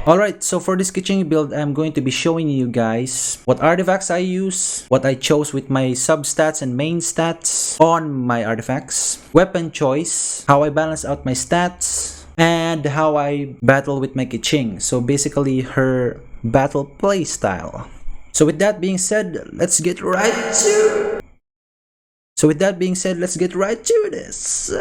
Alright, so for this Keqing build, I'm going to be showing you guys what artifacts I use, what I chose with my substats and main stats on my artifacts, weapon choice, how I balance out my stats, and how I battle with my Keqing. So basically her battle play style. So with that being said, let's get right to this.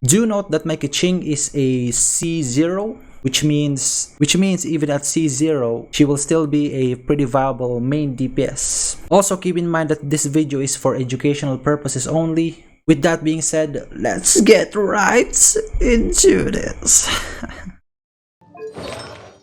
Do note that my Keqing is a C0, which means even at C0, she will still be a pretty viable main DPS. Also keep in mind that this video is for educational purposes only. With that being said, let's get right into this.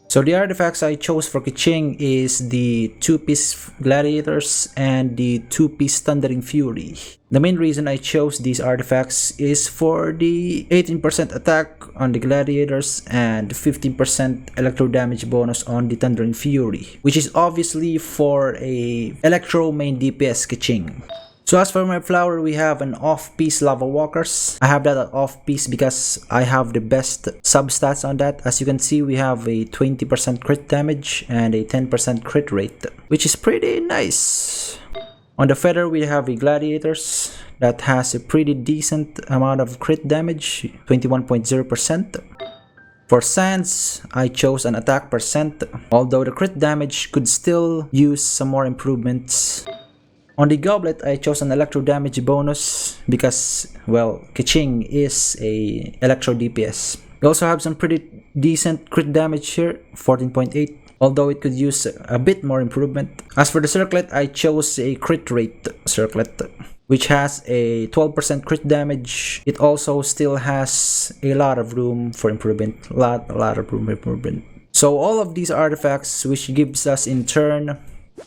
So the artifacts I chose for Keqing is the 2-piece Gladiators and the 2-piece Thundering Fury. The main reason I chose these artifacts is for the 18% attack on the Gladiators and 15% electro damage bonus on the Thundering Fury, which is obviously for a electro main DPS Keqing. So as for my flower, we have an off-piece Lava Walkers. I have that at off-piece because I have the best substats on that. As you can see, we have a 20% crit damage and a 10% crit rate, which is pretty nice. On the feather, we have a Gladiators that has a pretty decent amount of crit damage, 21.0%. For Sands, I chose an attack percent, although the crit damage could still use some more improvements. On the Goblet, I chose an electro damage bonus because, well, Keqing is a electro DPS. We also have some pretty decent crit damage here, 14.8, although it could use a bit more improvement. As for the Circlet, I chose a crit rate Circlet, which has a 12% crit damage. It also still has a lot of room for improvement, a lot of room for improvement. So all of these artifacts, which gives us in turn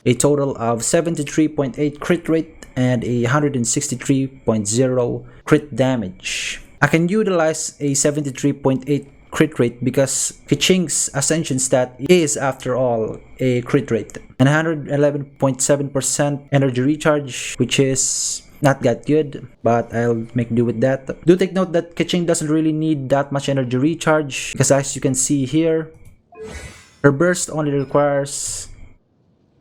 a total of 73.8 crit rate and a 163.0 crit damage. I can utilize a 73.8 crit rate because Keqing's Ascension stat is, after all, a crit rate. And 111.7% energy recharge, which is not that good, but I'll make do with that. Do take note that Keqing doesn't really need that much energy recharge because, as you can see here, her burst only requires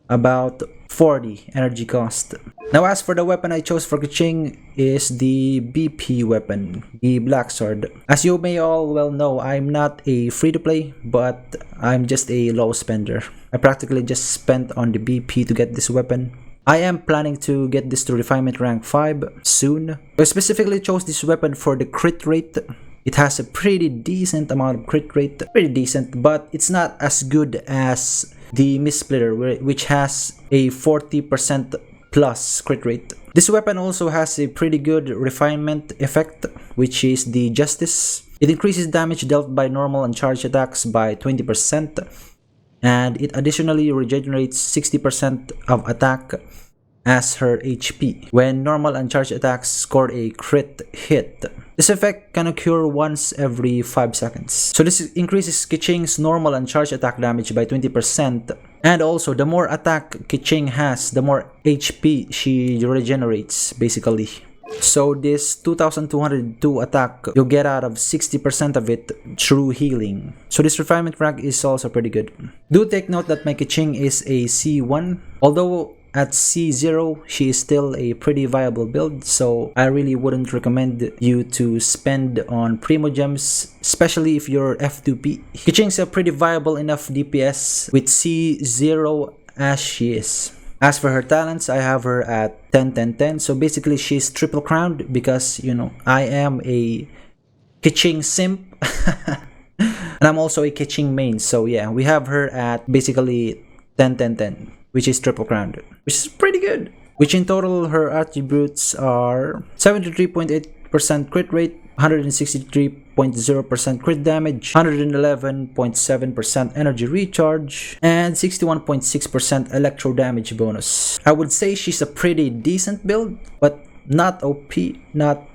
about 40 energy cost. Now as for the weapon I chose for Keqing is the BP weapon, the Black Sword. As you may all well know, I'm not a free-to-play, but I'm just a low spender. I practically just spent on the BP to get this weapon. I am planning to get this to refinement rank 5 soon. I specifically chose this weapon for the crit rate. It has a pretty decent amount of crit rate, but it's not as good as the Mist-Splitter, which has a 40% plus crit rate. This weapon also has a pretty good refinement effect, which is the Justice. It increases damage dealt by normal and charged attacks by 20%, and it additionally regenerates 60% of attack as her HP when normal and charged attacks score a crit hit. This effect can occur once every 5 seconds. So this increases Keqing's normal and charged attack damage by 20%. And also, the more attack Keqing has, the more HP she regenerates, basically. So this 2202 attack, you'll get out of 60% of it through healing. So this refinement rank is also pretty good. Do take note that my Keqing is a C1, although at C0, she is still a pretty viable build, so I really wouldn't recommend you to spend on Primo Gems, especially if you're F2P. Keqing's a pretty viable enough DPS with C0 as she is. As for her talents, I have her at 10-10-10, so basically she's triple crowned because, you know, I am a Keqing simp. And I'm also a Keqing main, so yeah, we have her at basically 10-10-10. Which is triple crowned, which is pretty good. Which in total, her attributes are 73.8% crit rate, 163.0% crit damage, 111.7% energy recharge, and 61.6% electro damage bonus. I would say she's a pretty decent build, but not OP, not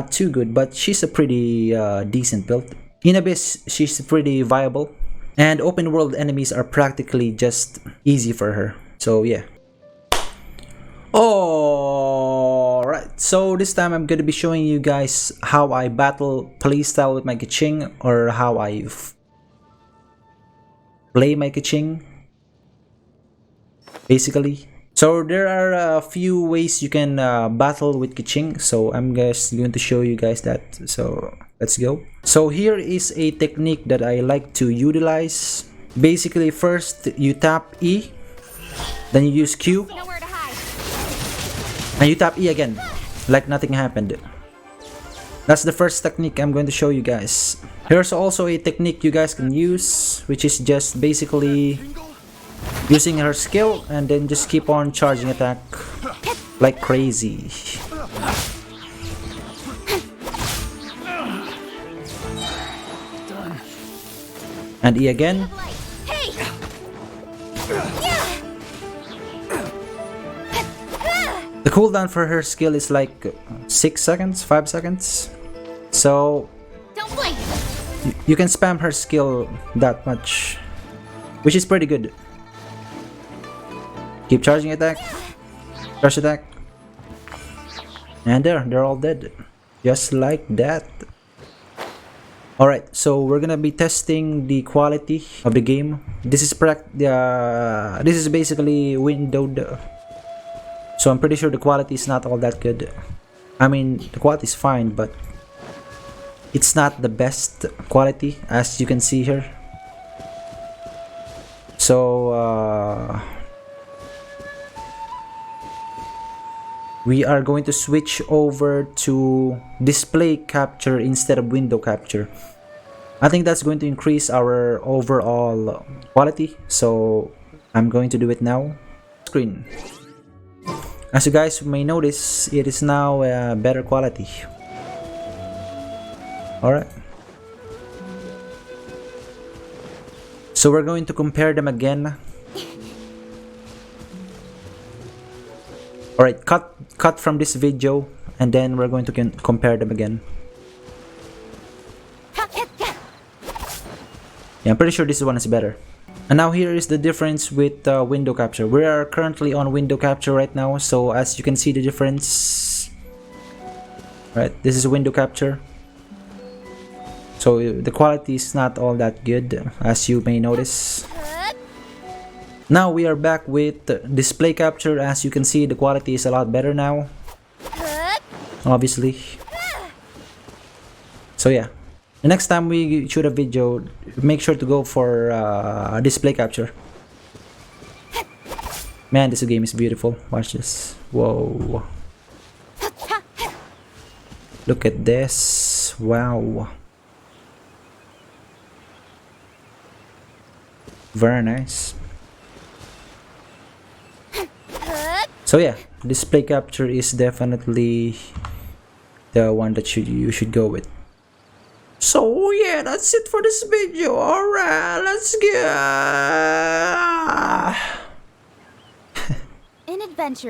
too good, but she's a pretty decent build. In Abyss, she's pretty viable. And open world enemies are practically just easy for her. So yeah. Alright, so this time I'm gonna be showing you guys how I battle playstyle with my Keqing, or how I play my Keqing, basically. So there are a few ways you can battle with Keqing, so I'm just going to show you guys that. So let's go. So here is a technique that I like to utilize. Basically, first you tap E, then you use Q, and you tap E again, like nothing happened. That's the first technique I'm going to show you guys. Here's also a technique you guys can use, which is just basically using her skill and then just keep on charging attack like crazy. And E again. The cooldown for her skill is like 6 seconds, 5 seconds. So you can spam her skill that much, which is pretty good. Keep charging attack, charge attack, and they're all dead, just like that. Alright, so we're gonna be testing the quality of the game. This is basically windowed, so I'm pretty sure the quality is not all that good. I mean, the quality is fine, but it's not the best quality, as you can see here. So we are going to switch over to display capture instead of window capture. I think that's going to increase our overall quality, so I'm going to do it now. Screen. As you guys may notice, it is now better quality. Alright. So we're going to compare them again. Alright, cut from this video, and then we're going to compare them again. Yeah, I'm pretty sure this one is better. And now here is the difference with window capture. We are currently on window capture right now, so as you can see the difference. Right, this is window capture. So the quality is not all that good, as you may notice. Now we are back with display capture. As you can see, the quality is a lot better now, obviously. So yeah, the next time we shoot a video, make sure to go for display capture. Man, this game is beautiful. Watch this. Whoa, look at this. Wow, very nice. So yeah, display capture is definitely the one that you should go with. So yeah, that's it for this video. Alright, let's go. In adventure.